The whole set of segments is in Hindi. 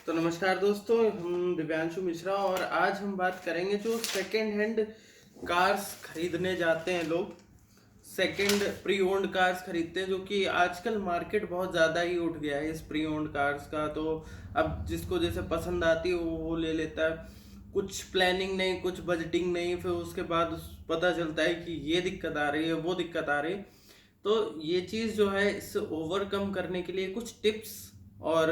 तो नमस्कार दोस्तों, हम दिव्यांशु मिश्रा और आज हम बात करेंगे जो सेकेंड हैंड कार्स खरीदने जाते हैं लोग। सेकेंड प्री ओन्ड कार्स खरीदते हैं, जो कि आजकल मार्केट बहुत ज़्यादा ही उठ गया है इस प्री ओन्ड कार्स का। तो अब जिसको जैसे पसंद आती है वो ले लेता है। कुछ प्लानिंग नहीं, कुछ बजटिंग नहीं, फिर उसके बाद पता चलता है कि ये दिक्कत आ रही है, वो दिक्कत आ रही है। तो ये चीज़ जो है, इससे ओवरकम करने के लिए कुछ टिप्स और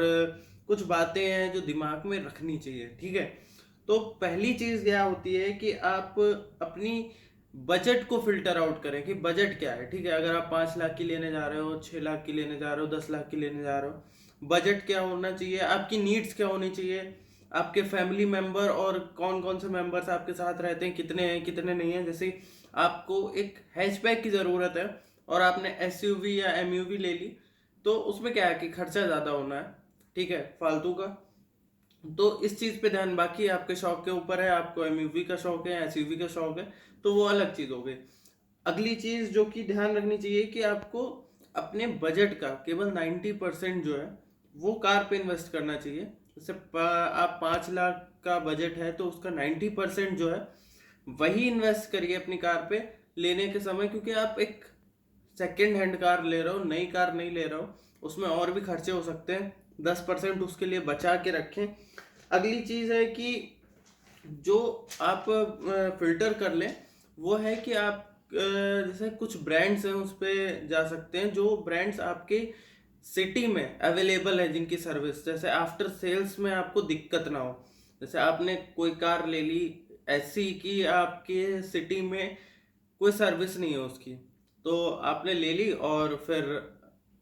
कुछ बातें हैं जो दिमाग में रखनी चाहिए, ठीक है। तो पहली चीज़ क्या होती है कि आप अपनी बजट को फिल्टर आउट करें कि बजट क्या है, ठीक है। अगर आप 5 लाख की लेने जा रहे हो, 6 लाख की लेने जा रहे हो, 10 लाख की लेने जा रहे हो, बजट क्या होना चाहिए, आपकी नीड्स क्या होनी चाहिए, आपके फैमिली मेंबर और कौन कौन से मेंबर्स आपके साथ रहते हैं, कितने हैं कितने नहीं हैं। जैसे आपको एक हैचबैक की ज़रूरत है और आपने एसयूवी या एमयूवी ले ली, तो उसमें क्या है कि खर्चा ज़्यादा होना है, ठीक है, फालतू का। तो इस चीज़ पे ध्यान, बाकी आपके शौक के ऊपर है, आपको एमयूवी का शौक है, एसयूवी का शौक है, तो वो अलग चीज़ हो गई। अगली चीज़ जो कि ध्यान रखनी चाहिए कि आपको अपने बजट का केवल 90% जो है वो कार पे इन्वेस्ट करना चाहिए। जैसे आप 5 लाख का बजट है तो उसका 90% जो है वही इन्वेस्ट करिए अपनी कार पे लेने के समय, क्योंकि आप एक सेकेंड हैंड कार ले रहे हो, नई कार नहीं ले रहे हो, उसमें और भी खर्चे हो सकते हैं। 10% उसके लिए बचा के रखें। अगली चीज़ है कि जो आप फिल्टर कर लें वो है कि आप जैसे कुछ ब्रांड्स हैं उस पर जा सकते हैं, जो ब्रांड्स आपके सिटी में अवेलेबल है, जिनकी सर्विस जैसे आफ्टर सेल्स में आपको दिक्कत ना हो। जैसे आपने कोई कार ले ली ऐसी कि आपके सिटी में कोई सर्विस नहीं है उसकी, तो आपने ले ली और फिर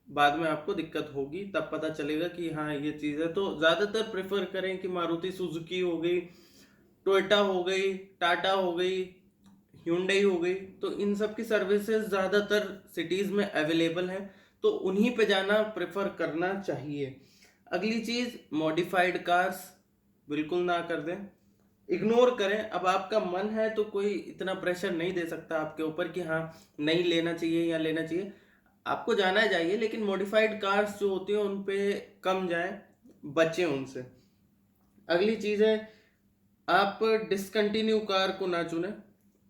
बाद में आपको दिक्कत होगी, तब पता चलेगा कि हाँ ये चीज़ है। तो ज़्यादातर प्रेफर करें कि मारुति सुजुकी हो गई, टोयोटा हो गई, टाटा हो गई, hyundai हो गई, तो इन सब की सर्विसेज ज़्यादातर सिटीज़ में अवेलेबल हैं, तो उन्हीं पे जाना प्रेफर करना चाहिए। अगली चीज़, मॉडिफाइड कार्स बिल्कुल ना कर दें, इग्नोर करें। अब आपका मन है तो कोई इतना प्रेशर नहीं दे सकता आपके ऊपर कि हाँ नहीं लेना चाहिए या लेना चाहिए, आपको जाना चाहिए, लेकिन मॉडिफाइड कार्स जो होती हैं उन पे कम जाएं, बचें उनसे। अगली चीज़ है, आप डिसकंटिन्यू कार को ना चुनें।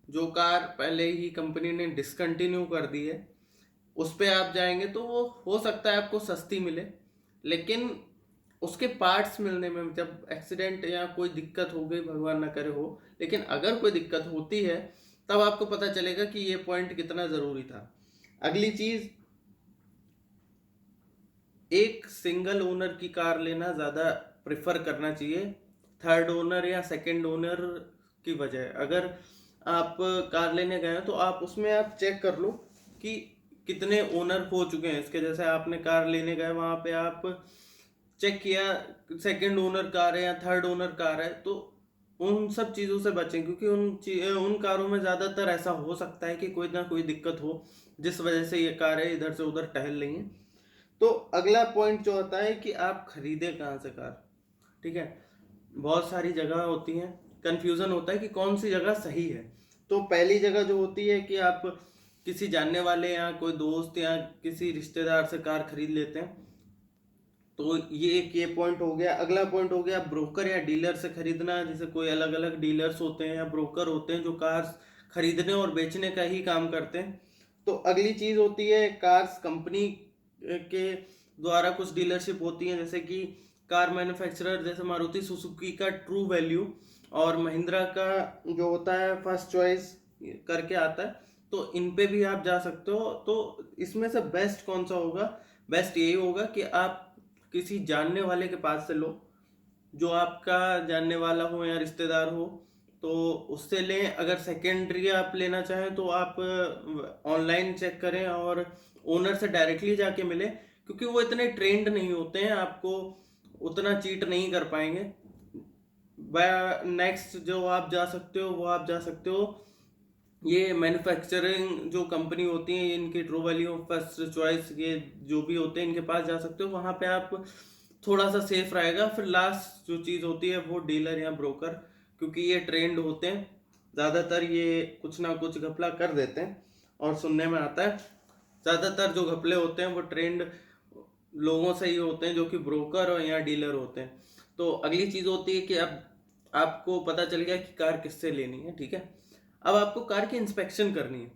जो कार पहले ही कंपनी ने डिसकंटिन्यू कर दी है उस पे आप जाएंगे तो वो हो सकता है आपको सस्ती मिले, लेकिन उसके पार्ट्स मिलने में, जब एक्सीडेंट या कोई दिक्कत हो गई, भगवान ना करे हो, लेकिन अगर कोई दिक्कत होती है तब आपको पता चलेगा कि ये पॉइंट कितना ज़रूरी था। अगली चीज़, एक सिंगल ओनर की कार लेना ज़्यादा प्रेफर करना चाहिए थर्ड ओनर या सेकंड ओनर की बजाय। अगर आप कार लेने गए हो तो आप उसमें आप चेक कर लो कि कितने ओनर हो चुके हैं इसके। जैसे आपने कार लेने गए, वहाँ पे आप चेक किया सेकंड ओनर कार है या थर्ड ओनर कार है, तो उन सब चीज़ों से बचें, क्योंकि उन कारों में ज़्यादातर ऐसा हो सकता है कि कोई ना कोई दिक्कत हो जिस वजह से ये कारें इधर से उधर टहल रही हैं। तो अगला पॉइंट जो होता है कि आप खरीदें कहाँ से कार, ठीक है। बहुत सारी जगह होती हैं, कंफ्यूजन होता है कि कौन सी जगह सही है। तो पहली जगह जो होती है कि आप किसी जानने वाले या कोई दोस्त या किसी रिश्तेदार से कार खरीद लेते हैं, तो ये एक ये पॉइंट हो गया। अगला पॉइंट हो गया ब्रोकर या डीलर से खरीदना। जैसे कोई अलग अलग डीलर्स होते हैं या ब्रोकर होते हैं जो कार्स खरीदने और बेचने का ही काम करते हैं। तो अगली चीज़ होती है कार्स कंपनी के द्वारा कुछ डीलरशिप होती है, जैसे कि कार मैन्युफैक्चरर, जैसे मारुति सुजुकी का ट्रू वैल्यू और महिंद्रा का जो होता है फर्स्ट चॉइस करके आता है, तो इन पे भी आप जा सकते हो। तो इसमें से बेस्ट कौन सा होगा, बेस्ट यही होगा कि आप किसी जानने वाले के पास से लो, जो आपका जानने वाला हो या रिश्तेदार हो, तो उससे लें। अगर सेकेंडरी आप लेना चाहें तो आप ऑनलाइन चेक करें और ओनर से डायरेक्टली जाके मिलें, क्योंकि वो इतने ट्रेंड नहीं होते हैं, आपको उतना चीट नहीं कर पाएंगे। नेक्स्ट जो आप जा सकते हो वो आप जा सकते हो, ये मैन्युफैक्चरिंग जो कंपनी होती है, इनकी ट्रू वैल्यू, फर्स्ट चॉइस, ये जो भी होते हैं इनके पास जा सकते हो, वहाँ पे आप थोड़ा सा सेफ रहेगा। फिर लास्ट जो चीज़ होती है वो डीलर या ब्रोकर, क्योंकि ये ट्रेंड होते हैं ज़्यादातर, ये कुछ ना कुछ घपला कर देते हैं और सुनने में आता है ज़्यादातर जो घपले होते हैं वो ट्रेंड लोगों से ही होते हैं, जो कि ब्रोकर और या डीलर होते हैं। तो अगली चीज़ होती है कि अब आपको पता चल गया कि कार किससे लेनी है, ठीक है। अब आपको कार की इंस्पेक्शन करनी है।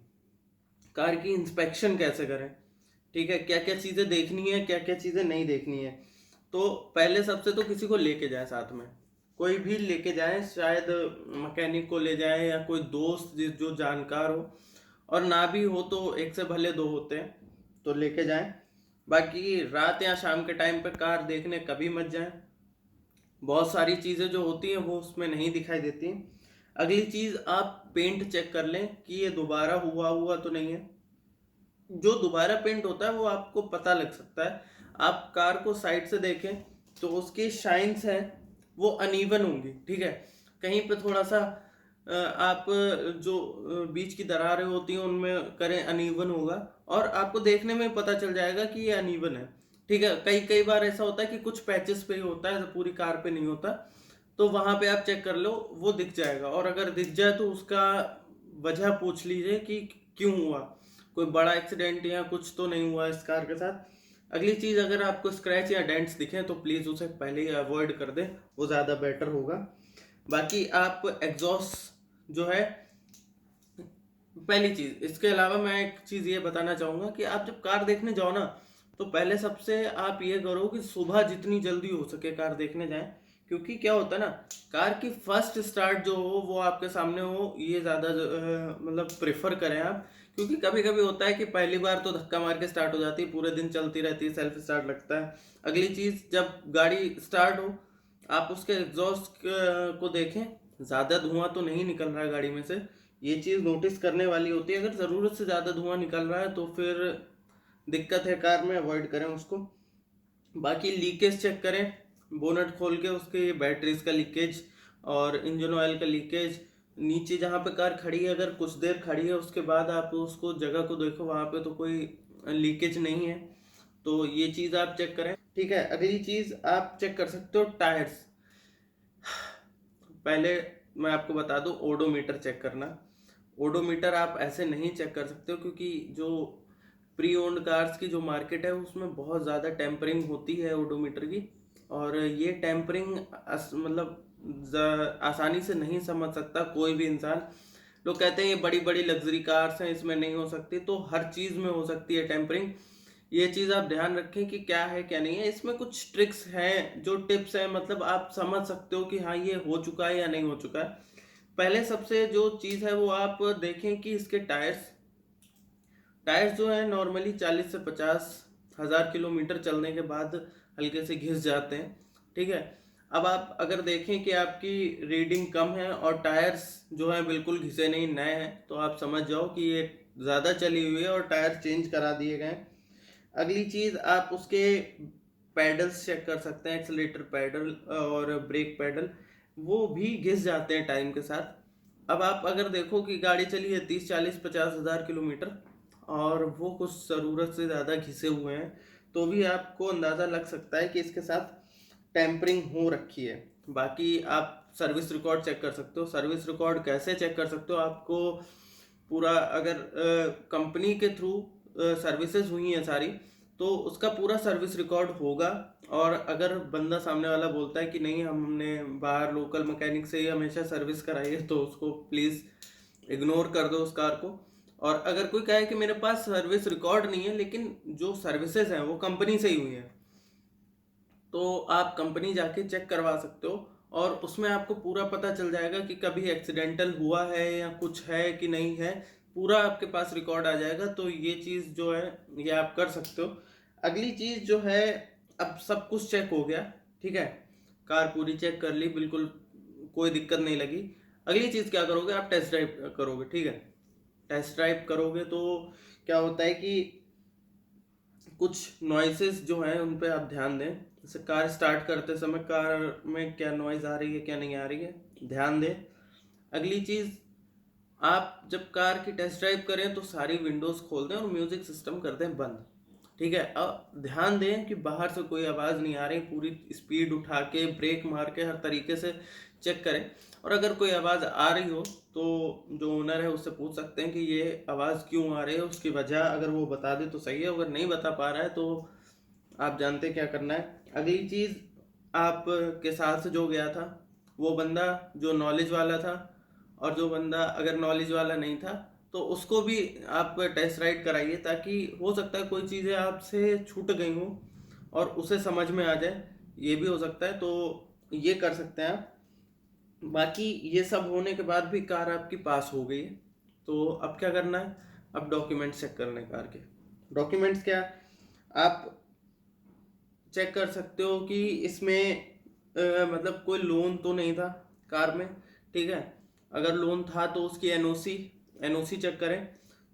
कार की इंस्पेक्शन कैसे करें, ठीक है, क्या क्या चीज़ें देखनी है, क्या क्या चीज़ें नहीं देखनी है। तो पहले सबसे तो किसी को लेके जाए, साथ में कोई भी लेके जाए, शायद मैकेनिक को ले जाए या कोई दोस्त जो जानकार हो, और ना भी हो तो एक से भले दो होते हैं, तो लेके जाएं। बाकी रात या शाम के टाइम पे कार देखने कभी मत जाएं, बहुत सारी चीज़ें जो होती हैं वो उसमें नहीं दिखाई देती। अगली चीज़, आप पेंट चेक कर लें कि ये दोबारा हुआ हुआ तो नहीं है। जो दोबारा पेंट होता है वो आपको पता लग सकता है। आप कार को साइड से देखें तो उसकी शाइन्स है वो अनइवन होंगी, ठीक है। कहीं पे थोड़ा सा आप जो बीच की दरारें होती हैं उनमें करें, अनइवन होगा, और आपको देखने में पता चल जाएगा कि ये अनइवन है, ठीक है। कई कई बार ऐसा होता है कि कुछ पैचेस पे ही होता है, पूरी कार पे नहीं होता, तो वहां पे आप चेक कर लो, वो दिख जाएगा। और अगर दिख जाए तो उसका वजह पूछ लीजिए कि क्यों हुआ, कोई बड़ा एक्सीडेंट या कुछ तो नहीं हुआ इस कार के साथ। अगली चीज़, अगर आपको स्क्रैच या डेंट्स दिखें तो प्लीज़ उसे पहले ही अवॉइड कर दें, वो ज़्यादा बेटर होगा। बाकी आप एग्जॉस्ट जो है, पहली चीज़, इसके अलावा मैं एक चीज़ ये बताना चाहूँगा कि आप जब कार देखने जाओ ना, तो पहले सबसे आप ये करो कि सुबह जितनी जल्दी हो सके कार देखने जाएं। क्योंकि क्या होता है ना, कार की फर्स्ट स्टार्ट जो हो वो आपके सामने हो, ये ज़्यादा मतलब प्रेफर करें आप। क्योंकि कभी कभी होता है कि पहली बार तो धक्का मार के स्टार्ट हो जाती है, पूरे दिन चलती रहती है, सेल्फ स्टार्ट लगता है। अगली चीज़, जब गाड़ी स्टार्ट हो आप उसके एग्जॉस्ट को देखें, ज़्यादा धुआं तो नहीं निकल रहा है गाड़ी में से, ये चीज़ नोटिस करने वाली होती है। अगर ज़रूरत से ज़्यादा धुआं निकल रहा है तो फिर दिक्कत है कार में, अवॉइड करें उसको। बाकी लीकेज चेक करें, बोनट खोल के उसके बैटरीज का लीकेज और इंजन ऑयल का लीकेज। नीचे जहाँ पे कार खड़ी है, अगर कुछ देर खड़ी है उसके बाद आप उसको जगह को देखो, वहाँ पे तो कोई लीकेज नहीं है, तो ये चीज़ आप चेक करें, ठीक है। अगली चीज़ आप चेक कर सकते हो टायर्स। पहले मैं आपको बता दूं, ओडोमीटर चेक करना। ओडोमीटर आप ऐसे नहीं चेक कर सकते हो, क्योंकि जो प्री ओन्ड कार्स की जो मार्केट है उसमें बहुत ज़्यादा टेम्परिंग होती है ओडोमीटर की। और ये टेम्परिंग मतलब आसानी से नहीं समझ सकता कोई भी इंसान। लोग कहते हैं ये बड़ी बड़ी लग्जरी कार्स हैं, इसमें नहीं हो सकती, तो हर चीज़ में हो सकती है टेम्परिंग। ये चीज़ आप ध्यान रखें कि क्या है क्या नहीं है। इसमें कुछ ट्रिक्स हैं, जो टिप्स हैं, मतलब आप समझ सकते हो कि हाँ ये हो चुका है या नहीं हो चुका है। पहले सबसे जो चीज़ है वो आप देखें कि इसके टायर्स टायर्स जो है नॉर्मली 40 से 50 हज़ार किलोमीटर चलने के बाद हल्के से घिस जाते हैं, ठीक है। अब आप अगर देखें कि आपकी रीडिंग कम है और टायर्स जो है बिल्कुल घिसे नहीं, नए हैं, तो आप समझ जाओ कि ये ज़्यादा चली हुई है और टायर चेंज करा दिए गए। अगली चीज़, आप उसके पैडल्स चेक कर सकते हैं, एक्सीलेटर पैडल और ब्रेक पैडल, वो भी घिस जाते हैं टाइम के साथ। अब आप अगर देखो कि गाड़ी चली है 30 40 50 हज़ार किलोमीटर और वो कुछ ज़रूरत से ज़्यादा घिसे हुए हैं, तो भी आपको अंदाज़ा लग सकता है कि इसके साथ टेम्परिंग हो रखी है। बाकी आप सर्विस रिकॉर्ड चेक कर सकते हो। सर्विस रिकॉर्ड कैसे चेक कर सकते हो, आपको पूरा, अगर कंपनी के थ्रू सर्विसेज हुई हैं सारी, तो उसका पूरा सर्विस रिकॉर्ड होगा। और अगर बंदा सामने वाला बोलता है कि नहीं हमने बाहर लोकल मैकेनिक से ही हमेशा सर्विस कराई है, तो उसको प्लीज़ इग्नोर कर दो उस कार को। और अगर कोई कहे कि मेरे पास सर्विस रिकॉर्ड नहीं है लेकिन जो सर्विसेज हैं वो कंपनी से ही हुई हैं, तो आप कंपनी जाके चेक करवा सकते हो, और उसमें आपको पूरा पता चल जाएगा कि कभी एक्सीडेंटल हुआ है या कुछ है कि नहीं है, पूरा आपके पास रिकॉर्ड आ जाएगा। तो ये चीज़ जो है ये आप कर सकते हो। अगली चीज़ जो है, अब सब कुछ चेक हो गया, ठीक है, कार पूरी चेक कर ली, बिल्कुल कोई दिक्कत नहीं लगी। अगली चीज़ क्या करोगे, आप टेस्ट ड्राइव करोगे, ठीक है। टेस्ट ड्राइव करोगे तो क्या होता है कि कुछ नॉइसेस जो हैं उन पे आप ध्यान दें। जैसे कार स्टार्ट करते समय कार में क्या नॉइज़ आ रही है क्या नहीं आ रही है, ध्यान दें। अगली चीज़, आप जब कार की टेस्ट ड्राइव करें तो सारी विंडोज़ खोल दें और म्यूज़िक सिस्टम कर दें बंद, ठीक है। अब ध्यान दें कि बाहर से कोई आवाज़ नहीं आ रही, पूरी स्पीड उठा के ब्रेक मार के हर तरीके से चेक करें। और अगर कोई आवाज़ आ रही हो तो जो ओनर है उससे पूछ सकते हैं कि ये आवाज़ क्यों आ रही है, उसकी वजह अगर वो बता दे तो सही है, अगर नहीं बता पा रहा है तो आप जानते क्या करना है। अगली चीज़, आप के साथ जो गया था वो बंदा जो नॉलेज वाला था, और जो बंदा अगर नॉलेज वाला नहीं था तो उसको भी आप टेस्ट राइड कराइए, ताकि हो सकता है कोई चीज़ें आपसे छूट गई हों और उसे समझ में आ जाए, ये भी हो सकता है। तो ये कर सकते हैं आप। बाकी ये सब होने के बाद भी कार आपकी पास हो गई है, तो अब क्या करना है? अब डॉक्यूमेंट्स चेक करने कार के। डॉक्यूमेंट्स क्या? आप चेक कर सकते हो कि इसमें मतलब कोई लोन तो नहीं था कार में, ठीक है? अगर लोन था तो उसकी एनओसी चेक करें।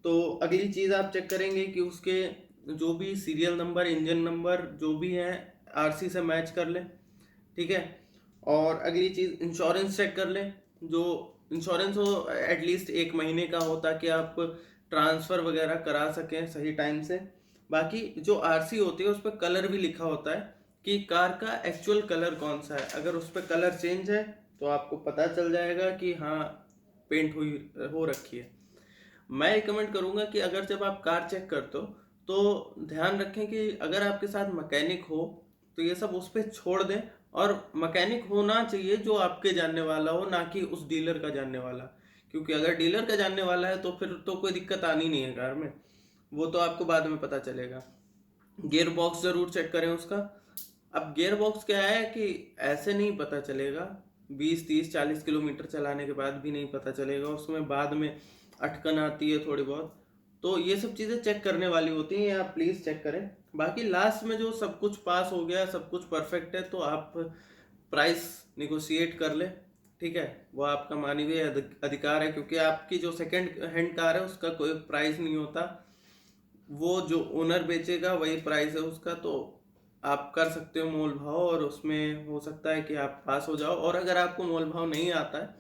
तो अगली चीज़ आप चेक करेंगे कि उसके जो भी सीरियल नंबर, इंजन नंबर जो भी है आरसी से मैच कर ले, ठीक है? और अगली चीज़ इंश्योरेंस चेक कर ले। जो इंश्योरेंस हो एटलीस्ट 1 महीने का हो, ताकि आप ट्रांसफ़र वगैरह करा सकें सही टाइम से। बाकी जो आरसी होती है उस पर कलर भी लिखा होता है कि कार का एक्चुअल कलर कौन सा है। अगर उस पर कलर चेंज है तो आपको पता चल जाएगा कि हाँ पेंट हुई हो रखी है। मैं रिकमेंड करूँगा कि अगर जब आप कार चेक करते हो तो ध्यान रखें कि अगर आपके साथ मैकेनिक हो तो ये सब उस पर छोड़ दें, और मैकेनिक होना चाहिए जो आपके जानने वाला हो, ना कि उस डीलर का जानने वाला। क्योंकि अगर डीलर का जानने वाला है तो फिर तो कोई दिक्कत आनी नहीं है कार में, वो तो आपको बाद में पता चलेगा। गियर बॉक्स ज़रूर चेक करें उसका। अब गियर बॉक्स क्या है कि ऐसे नहीं पता चलेगा, 20 30 40 किलोमीटर चलाने के बाद भी नहीं पता चलेगा, उसमें बाद में अटकन आती है थोड़ी बहुत। तो ये सब चीज़ें चेक करने वाली होती हैं, आप प्लीज़ चेक करें। बाकी लास्ट में जो सब कुछ पास हो गया, सब कुछ परफेक्ट है, तो आप प्राइस निगोशिएट कर ले, ठीक है? वो आपका मानवीय अधिकार है, क्योंकि आपकी जो सेकंड हैंड कार है उसका कोई प्राइस नहीं होता, वो जो ओनर बेचेगा वही प्राइस है उसका। तो आप कर सकते हो मोल भाव, और उसमें हो सकता है कि आप पास हो जाओ। और अगर आपको मोल भाव नहीं आता है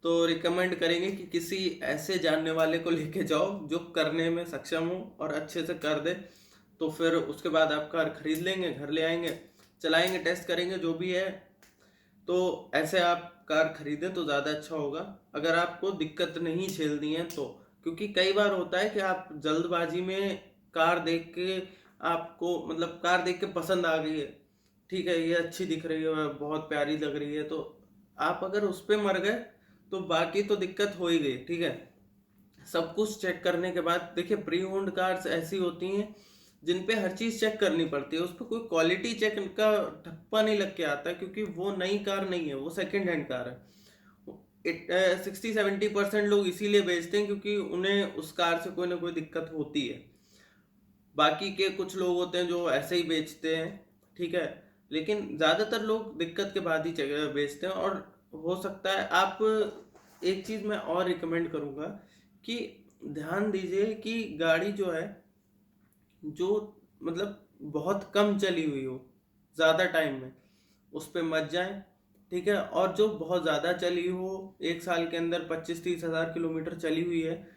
तो रिकमेंड करेंगे कि किसी ऐसे जानने वाले को लेके जाओ जो करने में सक्षम हो और अच्छे से कर दे। तो फिर उसके बाद आप कार खरीद लेंगे, घर ले आएंगे, चलाएंगे, टेस्ट करेंगे जो भी है। तो ऐसे आप कार खरीदें तो ज़्यादा अच्छा होगा, अगर आपको दिक्कत नहीं झेलनी है तो। क्योंकि कई बार होता है कि आप जल्दबाजी में कार देख के, आपको मतलब कार देख के पसंद आ गई है, ठीक है, ये अच्छी दिख रही है, बहुत प्यारी लग रही है, तो आप अगर उस पर मर गए तो बाकी तो दिक्कत हो ही गई, ठीक है? सब कुछ चेक करने के बाद देखिए, प्री ओन्ड कार्स ऐसी होती हैं जिन पे हर चीज़ चेक करनी पड़ती है, उस पर कोई क्वालिटी चेक का ठप्पा नहीं लग के आता, क्योंकि वो नई कार नहीं है, वो सेकंड हैंड कार है। 60 70% लोग इसीलिए बेचते हैं क्योंकि उन्हें उस कार से कोई ना कोई दिक्कत होती है। बाकी के कुछ लोग होते हैं जो ऐसे ही बेचते हैं, ठीक है? लेकिन ज़्यादातर लोग दिक्कत के बाद ही बेचते हैं। और हो सकता है आप, एक चीज़ मैं और रिकमेंड करूँगा कि ध्यान दीजिए कि गाड़ी जो है, जो मतलब बहुत कम चली हुई हो ज़्यादा टाइम में, उस पे मत जाएं, ठीक है? और जो बहुत ज़्यादा चली हो, 1 साल के अंदर 25 30 हज़ार किलोमीटर चली हुई है,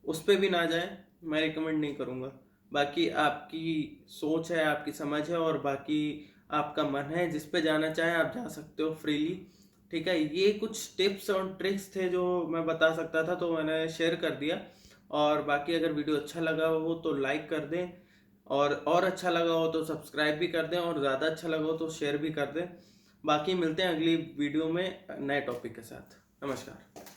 उस पे भी ना जाएं, मैं रिकमेंड नहीं करूँगा। बाकी आपकी सोच है, आपकी समझ है, और बाकी आपका मन है, जिस पे जाना चाहें आप जा सकते हो फ्रीली, ठीक है? ये कुछ टिप्स और ट्रिक्स थे जो मैं बता सकता था, तो मैंने शेयर कर दिया। और बाकी अगर वीडियो अच्छा लगा हो तो लाइक कर दें, और अच्छा लगा हो तो सब्सक्राइब भी कर दें, और ज़्यादा अच्छा लगा हो तो शेयर भी कर दें। बाकी मिलते हैं अगली वीडियो में नए टॉपिक के साथ। नमस्कार।